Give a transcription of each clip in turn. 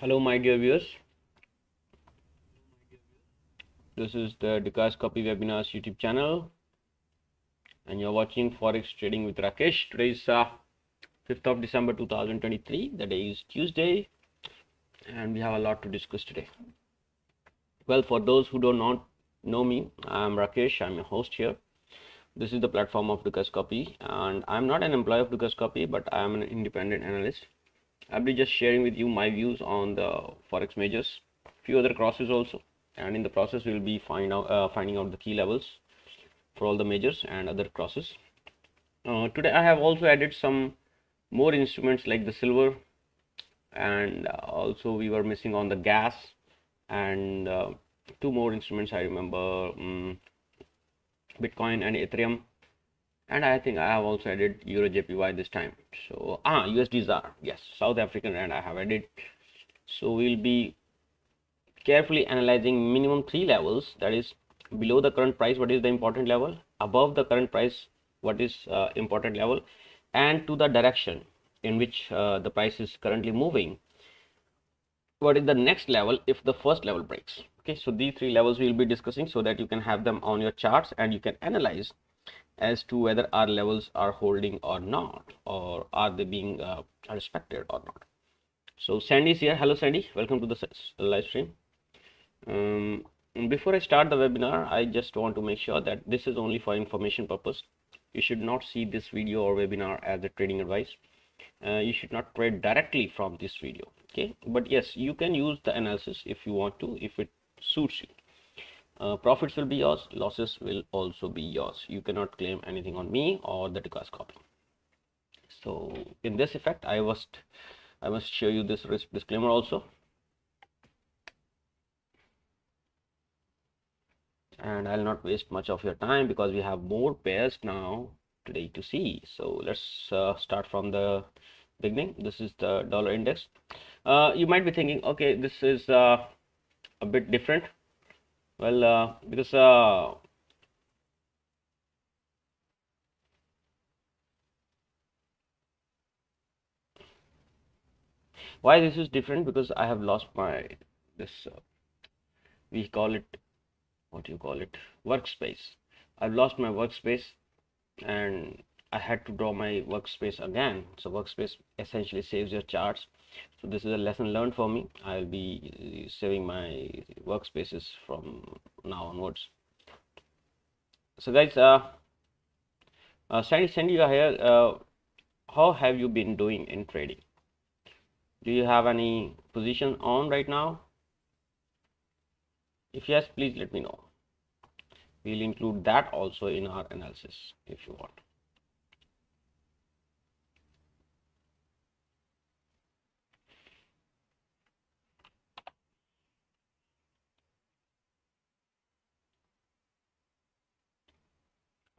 Hello, my dear viewers. This is the Vikas Copy Webinars YouTube channel, and you're watching Forex Trading with Rakesh. Today is 5th of December 2023. The day is Tuesday, and we have a lot to discuss today. Well, for those who do not know me, I'm Rakesh. I'm your host here. This is the platform of Vikas Copy, and I'm not an employee of Vikas Copy, but I'm an independent analyst. I'll be just sharing with you my views on the Forex majors, few other crosses also, and in the process we'll be finding out the key levels for all the majors and other crosses. Today I have also added some more instruments like the silver, and also we were missing on the gas, and two more instruments I remember, Bitcoin and Ethereum. And I think I have also added Euro JPY this time. So USD ZAR, yes, South African rand I have added. So we'll be carefully analyzing minimum three levels, that is below the current price what is the important level, above the current price what is important level, and to the direction in which the price is currently moving, what is the next level if the first level breaks. Okay, so these three levels we will be discussing so that you can have them on your charts and you can analyze as to whether our levels are holding or not, or are they being respected or not. So Sandy is here. Hello Sandy, welcome to the live stream. Before I start the webinar, I just want to make sure that this is only for information purpose. You should not see this video or webinar as a trading advice. You should not trade directly from this video, okay? But yes, you can use the analysis if you want to, if it suits you. Profits will be yours, losses will also be yours. You cannot claim anything on me or the Vikas Copy. So in this effect, I must show you this risk disclaimer also. And I'll not waste much of your time because we have more pairs now today to see. So let's start from the beginning. This is the dollar index. You might be thinking, okay, this is a bit different. Well, because why this is different? Because I have lost my this we call it, what do you call it, workspace. I've lost my workspace and I had to draw my workspace again. So workspace essentially saves your charts. So this is a lesson learned for me. I'll be saving my workspaces from now onwards. So guys, Sandy, you are here. How have you been doing in trading? Do you have any position on right now? If yes, please let me know. We'll include that also in our analysis if you want.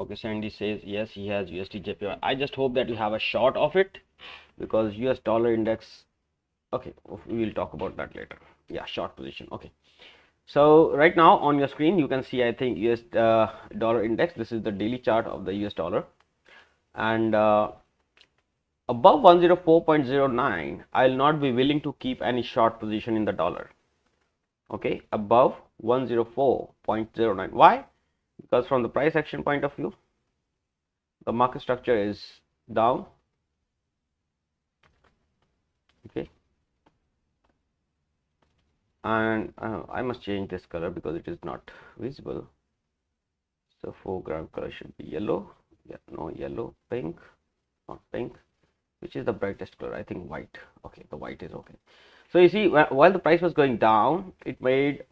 Okay, Sandy says yes, he has USD JPY. I just hope that you have a short of it, because US dollar index, okay, we will talk about that later. Yeah, short position. Okay, so right now on your screen you can see, I think, US dollar index. This is the daily chart of the US dollar, and above 104.09 I'll not be willing to keep any short position in the dollar. Okay, above 104.09. Why? Because from the price action point of view, the market structure is down. Okay, and I must change this color because it is not visible. So foreground color should be yellow. Yeah, no, yellow, pink, not pink. Which is the brightest color? I think white. Okay, the white is okay. So you see, while the price was going down, it made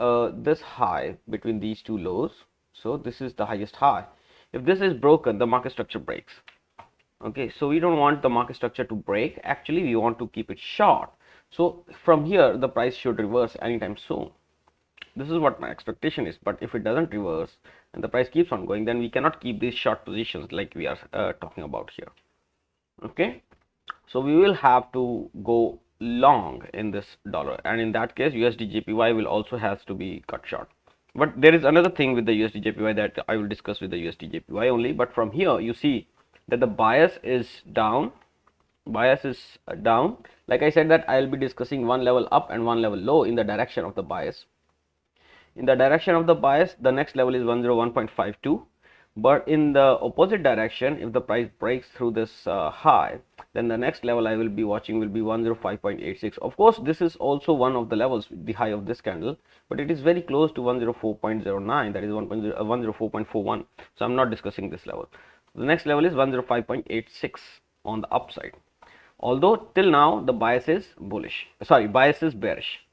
this high between these two lows. So this is the highest high. If this is broken, the market structure breaks. Okay, so we don't want the market structure to break. Actually, we want to keep it short. So from here, the price should reverse anytime soon. This is what my expectation is. But if it doesn't reverse and the price keeps on going, then we cannot keep these short positions like we are talking about here. Okay, so we will have to go long in this dollar, and in that case USD JPY will also has to be cut short. But there is another thing with the USD JPY that I will discuss with the USD JPY only. But from here you see that the bias is down. bias is down. Like I said that I will be discussing one level up and one level low in the direction of the bias. In the direction of the bias, the next level is 101.52, but in the opposite direction, if the price breaks through this high, then the next level I will be watching will be 105.86. Of course, this is also one of the levels, the high of this candle, but it is very close to 104.09, that is 104.41. So I'm not discussing this level. The next level is 105.86 on the upside. Although till now the bias is bullish, sorry, bias is bearish.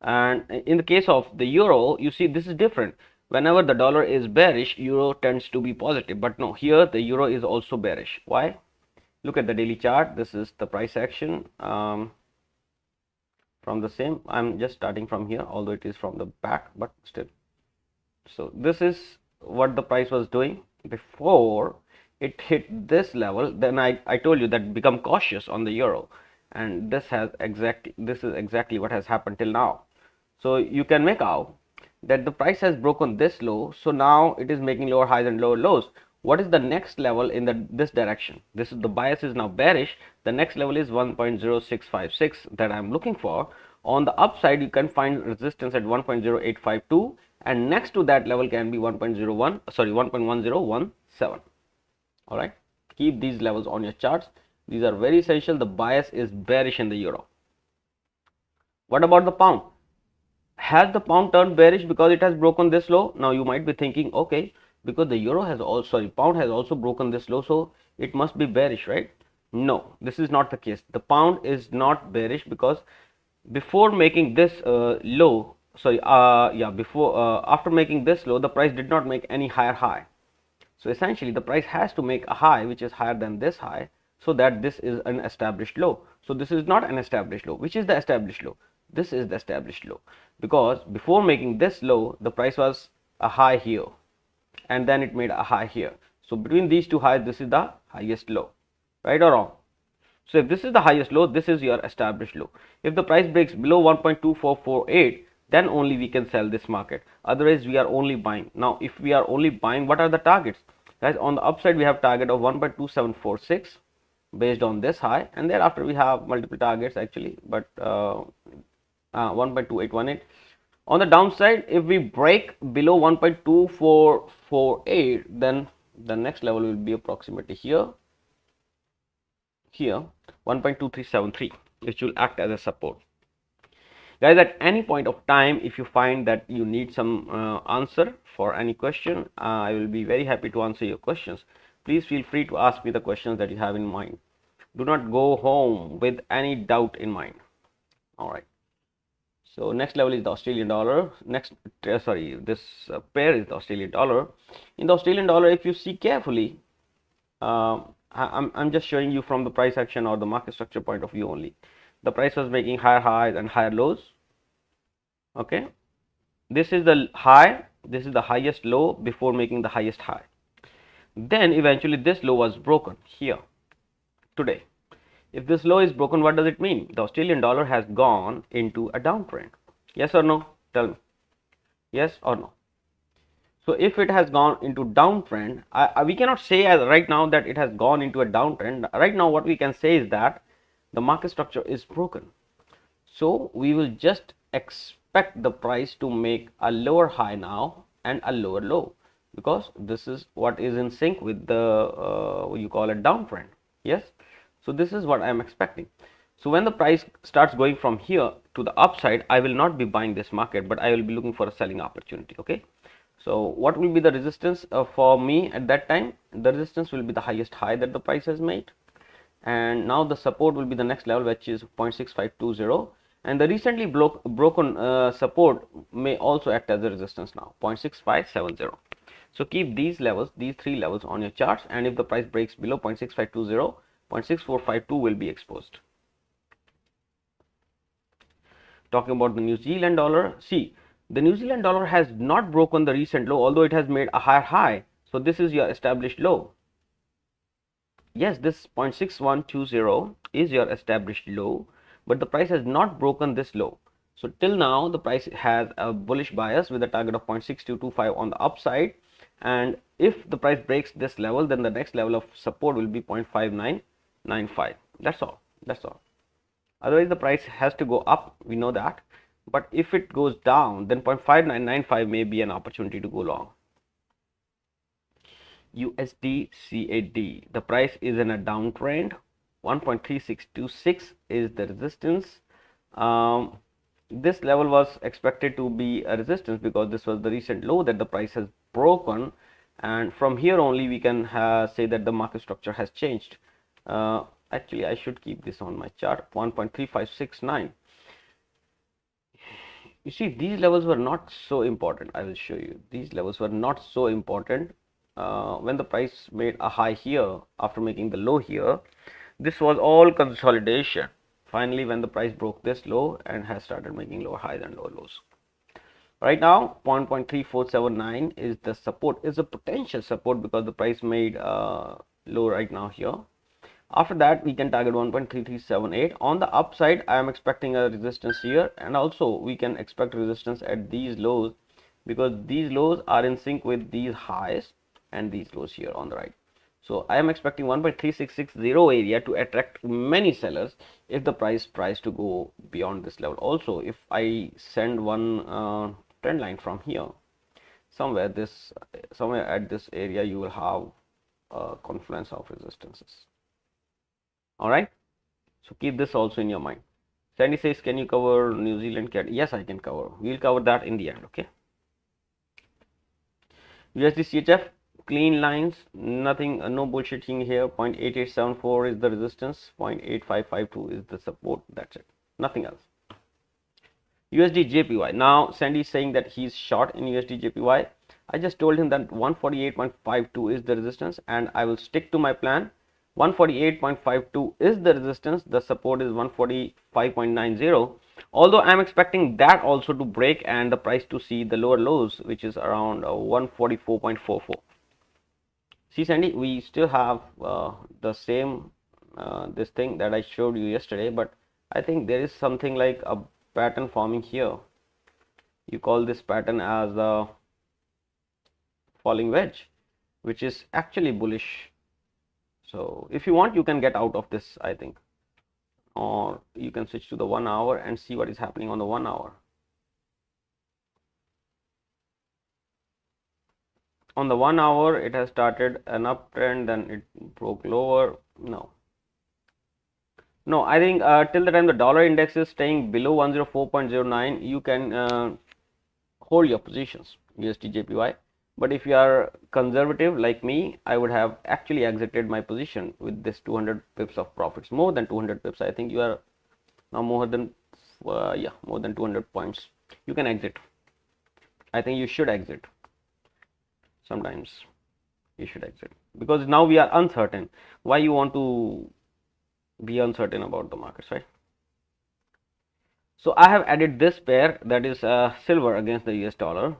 And in the case of the euro, you see this is different. Whenever the dollar is bearish, euro tends to be positive, but no, here the euro is also bearish. Why? Look at the daily chart. This is the price action from the same. I'm just starting from here, although it is from the back, but still. So this is what the price was doing before it hit this level. Then I told you that become cautious on the euro, and this is exactly what has happened till now. So you can make out that the price has broken this low, so now it is making lower highs and lower lows. What is the next level in this direction? This is the bias is now bearish. The next level is 1.0656 that I am looking for. On the upside, you can find resistance at 1.0852, and next to that level can be 1.1017. All right, keep these levels on your charts. These are very essential. The bias is bearish in the euro. What about the pound? Has the pound turned bearish because it has broken this low? Now you might be thinking, okay, because the euro has also, sorry, pound has also broken this low, so it must be bearish, right? No, this is not the case. The pound is not bearish because before making this low, sorry, after making this low, the price did not make any higher high. So essentially the price has to make a high which is higher than this high, so that this is an established low. So this is not an established low. Which is the established low? This is the established low, because before making this low, the price was a high here, and then it made a high here. So between these two highs, this is the highest low, right or wrong? So if this is the highest low, this is your established low. If the price breaks below 1.2448, then only we can sell this market. Otherwise, we are only buying. Now, if we are only buying, what are the targets? Guys, on the upside, we have target of 1.2746 based on this high, and thereafter we have multiple targets actually, but 1.2818. On the downside, if we break below 1.2448, then the next level will be approximately here 1.2373, which will act as a support. Guys, at any point of time, if you find that you need some answer for any question, I will be very happy to answer your questions. Please feel free to ask me the questions that you have in mind. Do not go home with any doubt in mind. All right. So next level is the Australian dollar. This pair is the Australian dollar. In the Australian dollar, if you see carefully, I'm just showing you from the price action or the market structure point of view only. The price was making higher highs and higher lows. Okay, this is the high, this is the highest low before making the highest high. Then eventually this low was broken here today. If this low is broken, what does it mean? The Australian dollar has gone into a downtrend. Yes or no? Tell me. Yes or no? So if it has gone into downtrend, we cannot say as right now that it has gone into a downtrend. Right now what we can say is that the market structure is broken. So we will just expect the price to make a lower high now and a lower low, because this is what is in sync with the you call it downtrend. Yes. So this is what I am expecting. So when the price starts going from here to the upside, I will not be buying this market, but I will be looking for a selling opportunity. Okay. So what will be the resistance for me at that time? The resistance will be the highest high that the price has made, and now the support will be the next level, which is 0.6520, and the recently broken support may also act as a resistance now, 0.6570. So keep these levels, these three levels on your charts, and if the price breaks below 0.6520, 0.6452 will be exposed. Talking about the New Zealand dollar, see, the New Zealand dollar has not broken the recent low, although it has made a higher high. So this is your established low. Yes, this 0.6120 is your established low, but the price has not broken this low. So till now the price has a bullish bias with a target of 0.6225 on the upside, and if the price breaks this level, then the next level of support will be 0.59 95. That's all. That's all. Otherwise the price has to go up, we know that, but if it goes down, then 0.5995 may be an opportunity to go long. USD CAD, the price is in a downtrend. 1.3626 is the resistance. This level was expected to be a resistance because this was the recent low that the price has broken, and from here only we can say that the market structure has changed. Actually, I should keep this on my chart. 1.3569. You see, these levels were not so important. I will show you. These levels were not so important. When the price made a high here after making the low here, this was all consolidation. Finally, when the price broke this low and has started making lower highs and lower lows. Right now, 0.3479 is the support, is a potential support because the price made low right now here. After that, we can target 1.3378. On the upside, I am expecting a resistance here, and also we can expect resistance at these lows because these lows are in sync with these highs and these lows here on the right. So I am expecting 1.3660 area to attract many sellers if the price tries to go beyond this level. Also, if I send one trend line from here, somewhere at this area, you will have a confluence of resistances. All right, so keep this also in your mind. Sandy says, can you cover New Zealand CAD? Yes, I can cover. We'll cover that in the end. Okay. USD CHF, clean lines, nothing, no bullshitting here. 0.8874 is the resistance, 0.8552 is the support. That's it, nothing else. USD JPY. Now Sandy is saying that he's short in USD JPY. I just told him that 148.52 is the resistance, and I will stick to my plan. 148.52 is the resistance, the support is 145.90. Although I am expecting that also to break and the price to see the lower lows, which is around 144.44. See Sandy, we still have the same this thing that I showed you yesterday, but I think there is something like a pattern forming here. You call this pattern as a falling wedge, which is actually bullish. So if you want, you can get out of this, I think, or you can switch to the 1 hour and see what is happening on the 1 hour. On the 1 hour, it has started an uptrend, then it broke lower. No, I think till the time the dollar index is staying below 104.09, you can hold your positions, USD JPY. But if you are conservative like me, I would have actually exited my position with this 200 pips of profits, more than 200 pips. I think you are now more than more than 200 points. You can exit. I think you should exit. Sometimes you should exit because now we are uncertain. Why you want to be uncertain about the markets, right? So I have added this pair, that is silver against the US dollar.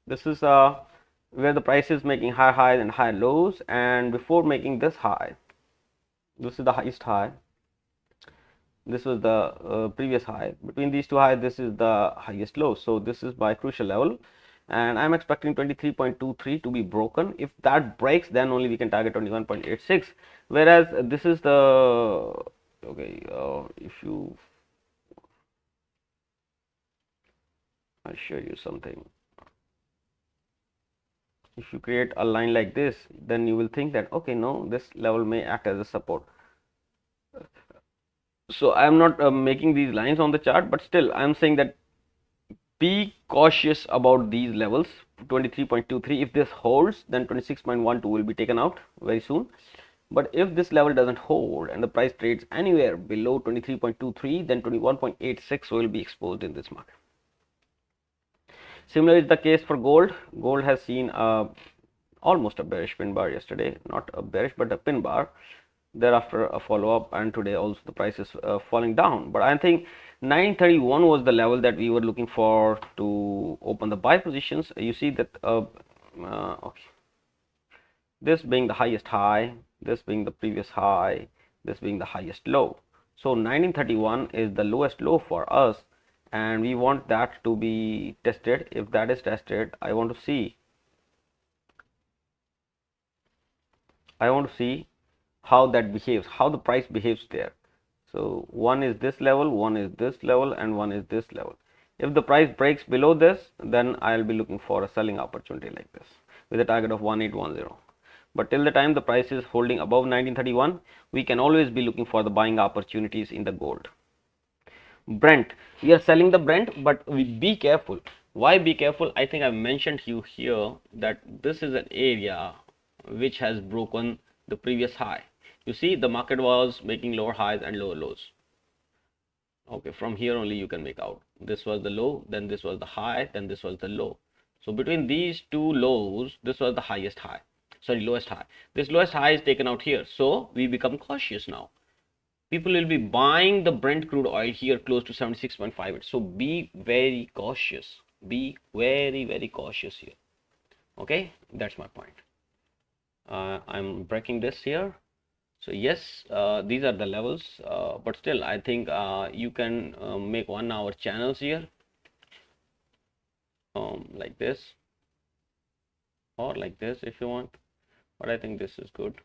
This is where the price is making higher highs and higher lows, and before making this high, this is the highest high, this was the previous high. Between these two highs, this is the highest low. So this is my crucial level, and I'm expecting 23.23 to be broken. If that breaks, then only we can target 21.86. Whereas this is the okay. If you, I'll show you something. If you create a line like this, then you will think that okay, no, this level may act as a support. So I am not making these lines on the chart, but still I am saying that be cautious about these levels. 23.23, if this holds, then 26.12 will be taken out very soon. But if this level doesn't hold and the price trades anywhere below 23.23, then 21.86 will be exposed in this market. Similar is the case for gold. Gold has seen almost a bearish pin bar yesterday, not a bearish but a pin bar. Thereafter a follow up, and today also the price is falling down. But I think 931 was the level that we were looking for to open the buy positions. You see that okay, this being the highest high, this being the previous high, this being the highest low. So 1931 is the lowest low for us, and we want that to be tested. If that is tested, I want to see how that behaves, how the price behaves there. So one is this level, one is this level, and one is this level. If the price breaks below this, then I'll be looking for a selling opportunity like this with a target of 1810. But till the time the price is holding above 1931, we can always be looking for the buying opportunities in the gold. Brent, we are selling the Brent, but we be careful. Why be careful? I think I've mentioned you here that this is an area which has broken the previous high. You see, the market was making lower highs and lower lows. Okay, from here only you can make out. This was the low, then this was the high, then this was the low. So between these two lows, this was the highest high. Sorry, lowest high. This lowest high is taken out here. So we become cautious now. People will be buying the Brent crude oil here close to 76.58. So be very cautious. Be very, very cautious here. Okay, that's my point. I'm breaking this here. So yes, these are the levels, but still I think you can make 1 hour channels here, like this or like this if you want, but I think this is good.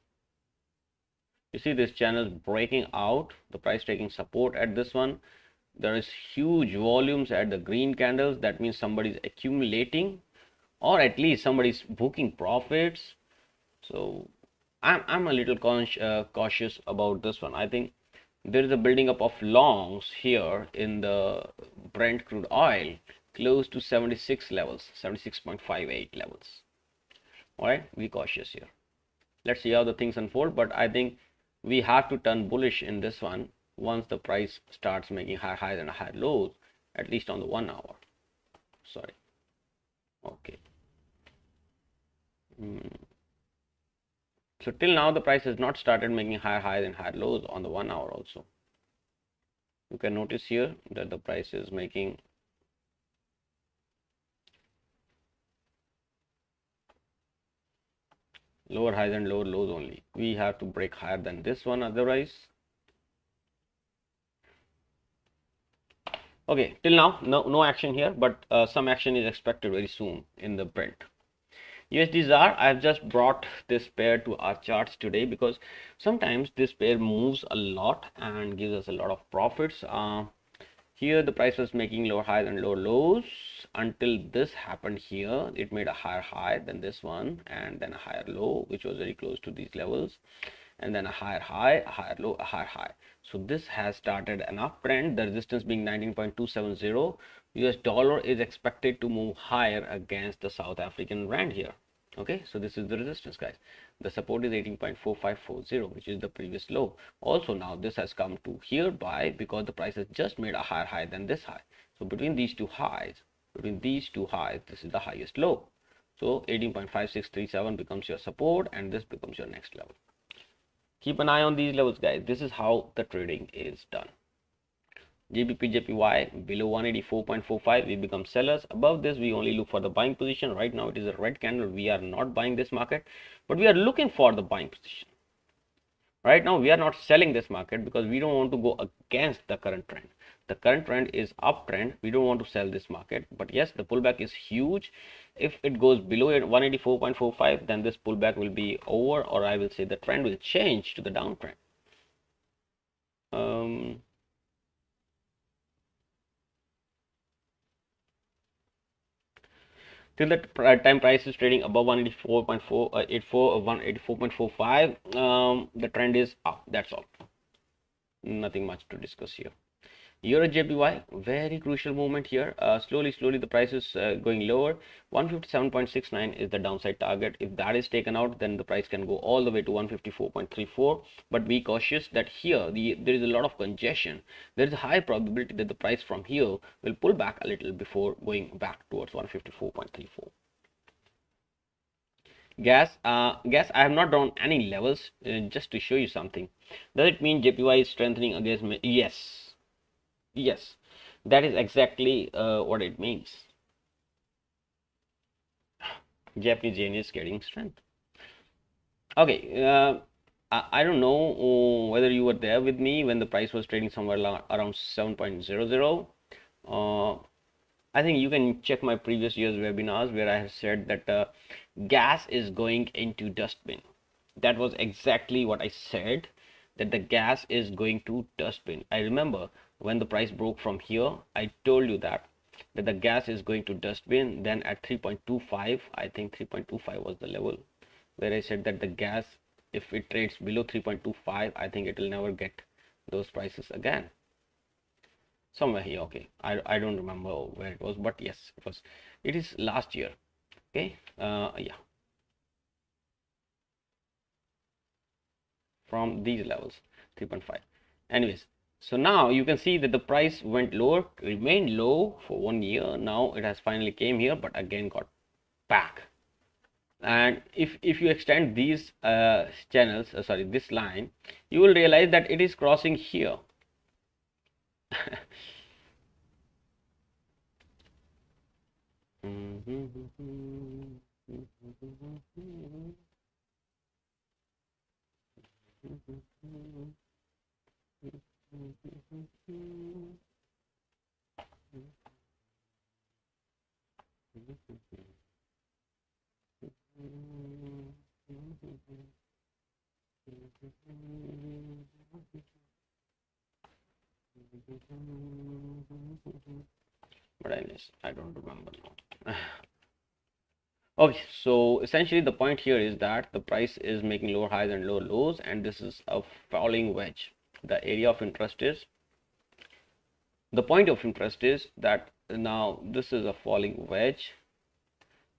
You see this channel is breaking out, the price taking support at this one. There is huge volumes at the green candles. That means somebody is accumulating, or at least somebody is booking profits. So I'm a little cautious about this one. I think there is a building up of longs here in the Brent crude oil close to 76 levels, 76.58 levels. All right, be cautious here. Let's see how the things unfold, but I think we have to turn bullish in this one once the price starts making higher highs and higher lows, at least on the 1 hour. Sorry. Okay. So till now the price has not started making higher highs and higher lows on the 1 hour also. You can notice here that the price is making lower highs and lower lows only. We have to break higher than this one otherwise. Okay, till now no action here, but some action is expected very soon in the Brent. USD ZAR, I have just brought this pair to our charts today because sometimes this pair moves a lot and gives us a lot of profits. Here the price was making lower highs and lower lows until this happened here. It made a higher high than this one and then a higher low, which was very close to these levels, and then a higher high, a higher low, a higher high. So this has started an uptrend, the resistance being 19.270. US dollar is expected to move higher against the South African rand here. Okay, so this is the resistance, guys. The support is 18.4540, which is the previous low. Also now this has come to here because the price has just made a higher high than this high. So between these two highs, this is the highest low. So 18.5637 becomes your support and this becomes your next level. Keep an eye on these levels, guys. This is how the trading is done. GBP JPY below 184.45, we become sellers. Above this, we only look for the buying position. Right now, it is a red candle. We are not buying this market, but we are looking for the buying position. Right now, we are not selling this market because we don't want to go against the current trend. The current trend is uptrend. We don't want to sell this market, but yes, the pullback is huge. If it goes below 184.45, then this pullback will be over, or I will say the trend will change to the downtrend. Till the time price is trading above 184.45, the trend is up. That's all. Nothing much to discuss here. Euro JPY, very crucial moment here. Slowly the price is going lower. 157.69 is the downside target. If that is taken out, then the price can go all the way to 154.34. But be cautious that here there is a lot of congestion. There is a high probability that the price from here will pull back a little before going back towards 154.34. Gas, I have not drawn any levels just to show you something. Does it mean JPY is strengthening against me? Yes, that is exactly what it means. Japanese yen is getting strength. Okay, I don't know whether you were there with me when the price was trading somewhere around 7.00. I think you can check my previous year's webinars where I have said that gas is going into dustbin. That was exactly what I said, that the gas is going to dustbin. I remember when the price broke from here, I told you that the gas is going to dustbin. Then at 3.25, I think 3.25 was the level where I said that the gas, if it trades below 3.25, I think it will never get those prices again. Somewhere here, okay. I don't remember where it was, but yes, it is last year. Okay, yeah, from these levels, 3.5. Anyways, so now you can see that the price went lower, remained low for 1 year. Now it has finally came here, but again got back. And if you extend these channels, sorry, this line, you will realize that it is crossing here. But anyways, I don't remember now. Okay, so essentially the point here is that the price is making lower highs and lower lows, and this is a falling wedge. The area of interest is, the point of interest is that now this is a falling wedge,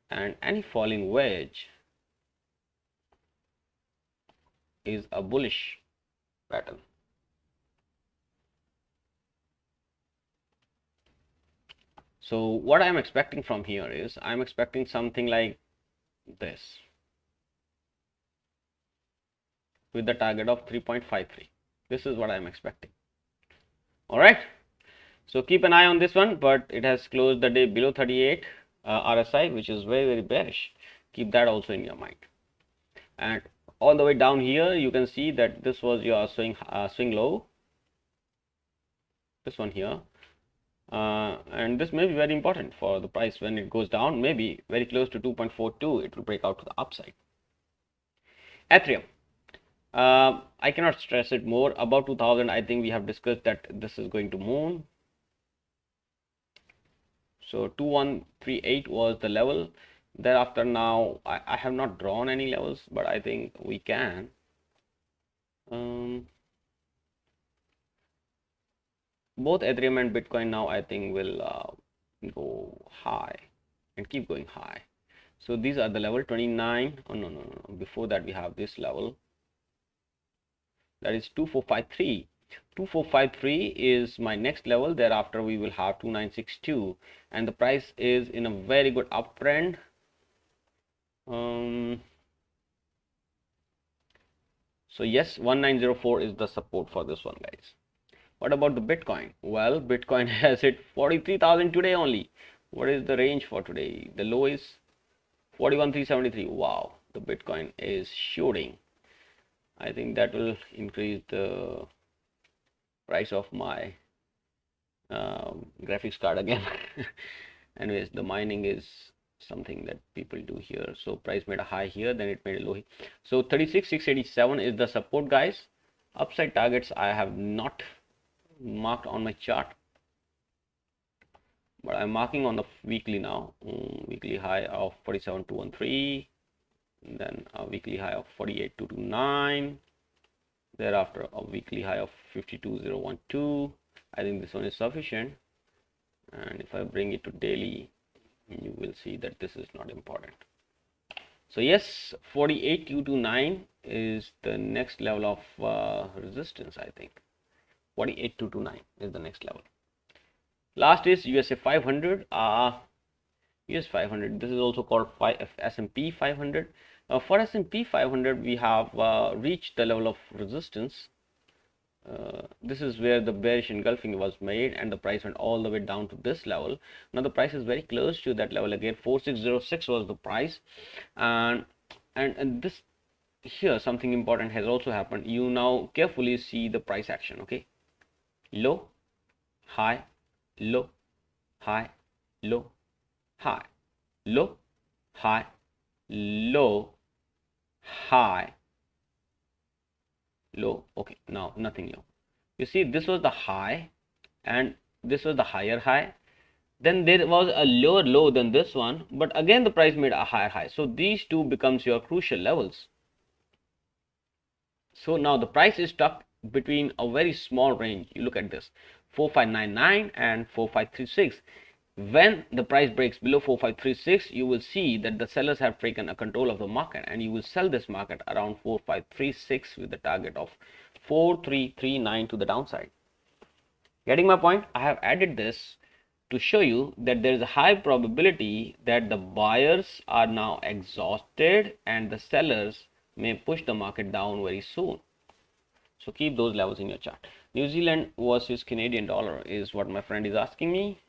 and any falling wedge is a bullish pattern. So what I'm expecting from here is, I'm expecting something like this with the target of 3.53. This is what I'm expecting. All right, so keep an eye on this one, but it has closed the day below 38 RSI, which is very, very bearish. Keep that also in your mind. And all the way down here, you can see that this was your swing low, this one here. And this may be very important for the price. When it goes down, maybe very close to 2.42, it will break out to the upside. Ethereum, I cannot stress it more. About 2000, I think we have discussed that this is going to moon. So 2138 was the level. Thereafter, now I have not drawn any levels, but I think we can. Both Ethereum and Bitcoin now, I think, will go high and keep going high. So these are the level 29. Oh no. Before that, we have this level, that is 2453. 2453 is my next level. Thereafter, we will have 2962, and the price is in a very good uptrend. So yes, 1904 is the support for this one, guys. What about the Bitcoin? Well, Bitcoin has hit 43,000 today only. What is the range for today? The low is 41,373. Wow, the Bitcoin is shooting. I think that will increase the price of my graphics card again. Anyways, the mining is something that people do here. So price made a high here, then it made a low here. So 36,687 is the support, guys. Upside targets I have not marked on my chart, but I'm marking on the weekly now. Weekly high of 47,213, then a weekly high of 48,229, thereafter a weekly high of 52,012. I think this one is sufficient, and if I bring it to daily, you will see that this is not important. So yes, 48,229 is the next level of resistance. I think 48,229 is the next level. Last is USA 500. US 500. This is also called S&P 500. For S&P 500, we have reached the level of resistance. This is where the bearish engulfing was made, and the price went all the way down to this level. Now the price is very close to that level again. 4606 was the price, and this here something important has also happened. You now carefully see the price action. Okay, low, high, low, high, low, high, low, high, low, high, low. Okay, now nothing low. You see, this was the high and this was the higher high. Then there was a lower low than this one, but again the price made a higher high. So these two becomes your crucial levels. So now the price is stuck between a very small range. You look at this, 4599 and 4536. When the price breaks below 4536, you will see that the sellers have taken a control of the market, and you will sell this market around 4536 with the target of 4339 to the downside. Getting my point? I have added this to show you that there is a high probability that the buyers are now exhausted and the sellers may push the market down very soon. So keep those levels in your chart. New Zealand versus Canadian dollar is what my friend is asking me.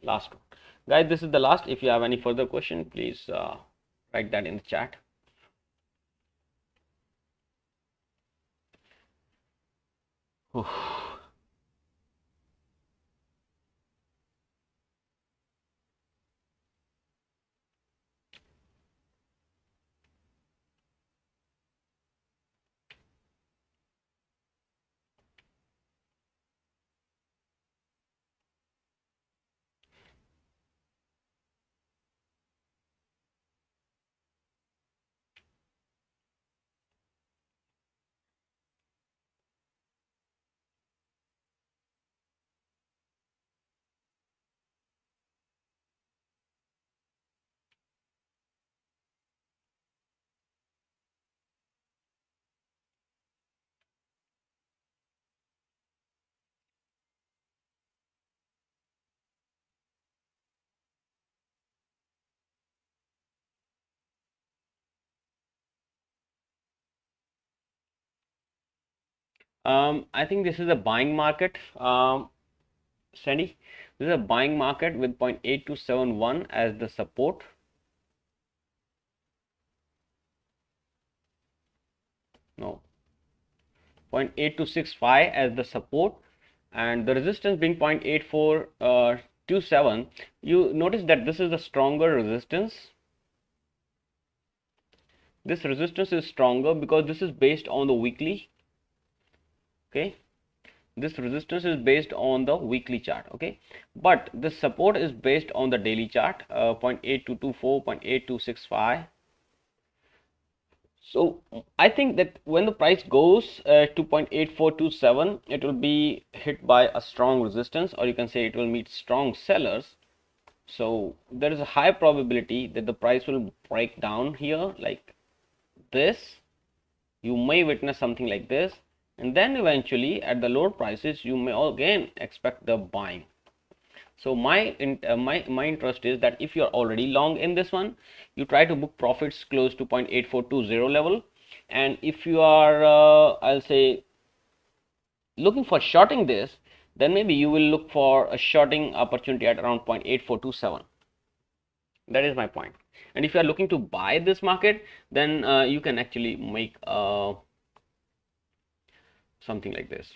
Last one. Guys, this is the last. If you have any further question, please write that in the chat. I think this is a buying market, Sandy. This is a buying market with 0.8271 as the support. No, 0.8265 as the support, and the resistance being 0.8427. You notice that this is a stronger resistance. This resistance is stronger because this is based on the weekly. Okay, this resistance is based on the weekly chart. Okay, but the support is based on the daily chart, 0.8224, 0.8265. So I think that when the price goes to 0.8427, it will be hit by a strong resistance, or you can say it will meet strong sellers. So there is a high probability that the price will break down here like this. You may witness something like this, and then eventually at the lower prices you may again expect the buying. So my interest is that if you're already long in this one, you try to book profits close to 0.8420 level, and if you are I'll say looking for shorting this, then maybe you will look for a shorting opportunity at around 0.8427. That is my point. And if you are looking to buy this market, then you can actually make something like this.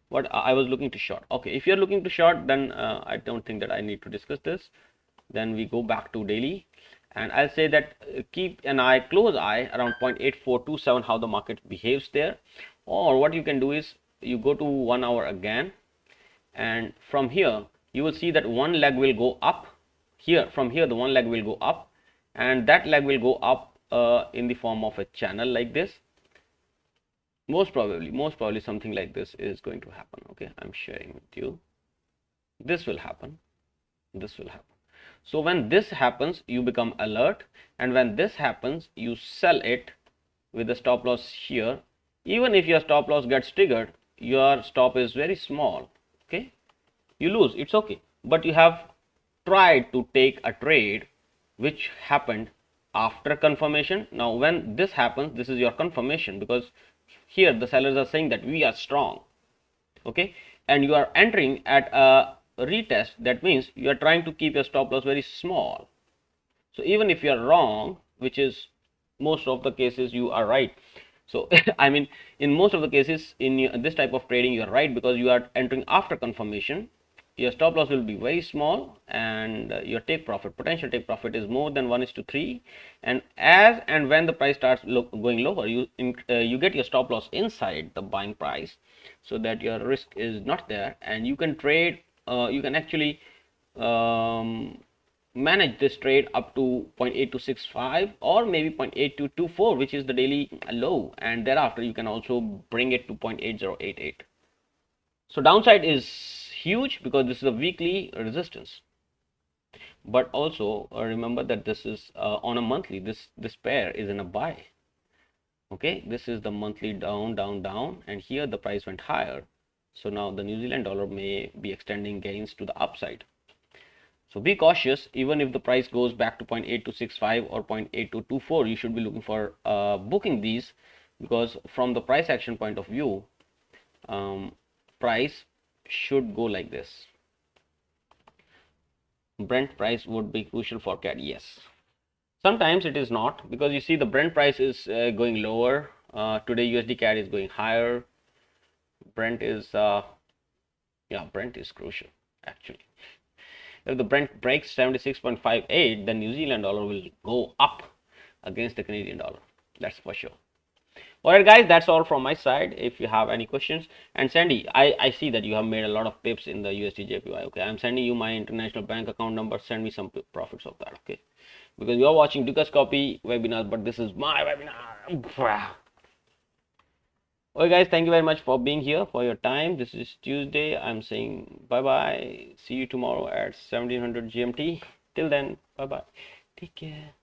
What I was looking to short. Okay, if you're looking to short, then I don't think that I need to discuss this. Then we go back to daily, and I'll say that keep an eye, close eye around 0.8427, how the market behaves there. Or what you can do is you go to 1 hour again, and from here you will see that one leg will go up here. From here the one leg will go up, and that leg will go up in the form of a channel like this. Most probably something like this is going to happen. Okay, I'm sharing with you. This will happen. This will happen. So when this happens, you become alert, and when this happens, you sell it with a stop loss here. Even if your stop loss gets triggered, your stop is very small. Okay, you lose, it's okay, but you have tried to take a trade which happened after confirmation. Now when this happens, this is your confirmation, because here the sellers are saying that we are strong. Okay, and you are entering at a retest. That means you are trying to keep your stop loss very small. So even if you are wrong, which is most of the cases you are right. So I mean, in most of the cases in this type of trading you are right, because you are entering after confirmation. your stop loss will be very small, and your potential take profit is more than 1:3. And as and when the price starts going lower, you get your stop loss inside the buying price, so that your risk is not there, and you can trade. You can actually manage this trade up to 0.8265 or maybe 0.8224, which is the daily low, and thereafter you can also bring it to 0.8088. So downside is huge because this is a weekly resistance, but also remember that this is on a monthly. This pair is in a buy. Okay, this is the monthly down, down, down, and here the price went higher. So now the New Zealand dollar may be extending gains to the upside. So be cautious. Even if the price goes back to 0.8265 or 0.8224, you should be looking for booking these, because from the price action point of view, price should go like this. Brent price would be crucial for CAD. Yes, sometimes it is not, because you see the Brent price is going lower. Today USD CAD is going higher. Brent is Brent is crucial actually. If the Brent breaks 76.58, then New Zealand dollar will go up against the Canadian dollar. That's for sure. Alright guys, that's all from my side. If you have any questions, and Sandy, I see that you have made a lot of pips in the USD JPY. Okay, I'm sending you my international bank account number. Send me some profits of that. Okay, because you are watching Dukas Copy webinar, but this is my webinar. Okay guys, thank you very much for being here, for your time. This is Tuesday. I'm saying bye bye. See you tomorrow at 1700 GMT. Till then, bye bye. Take care.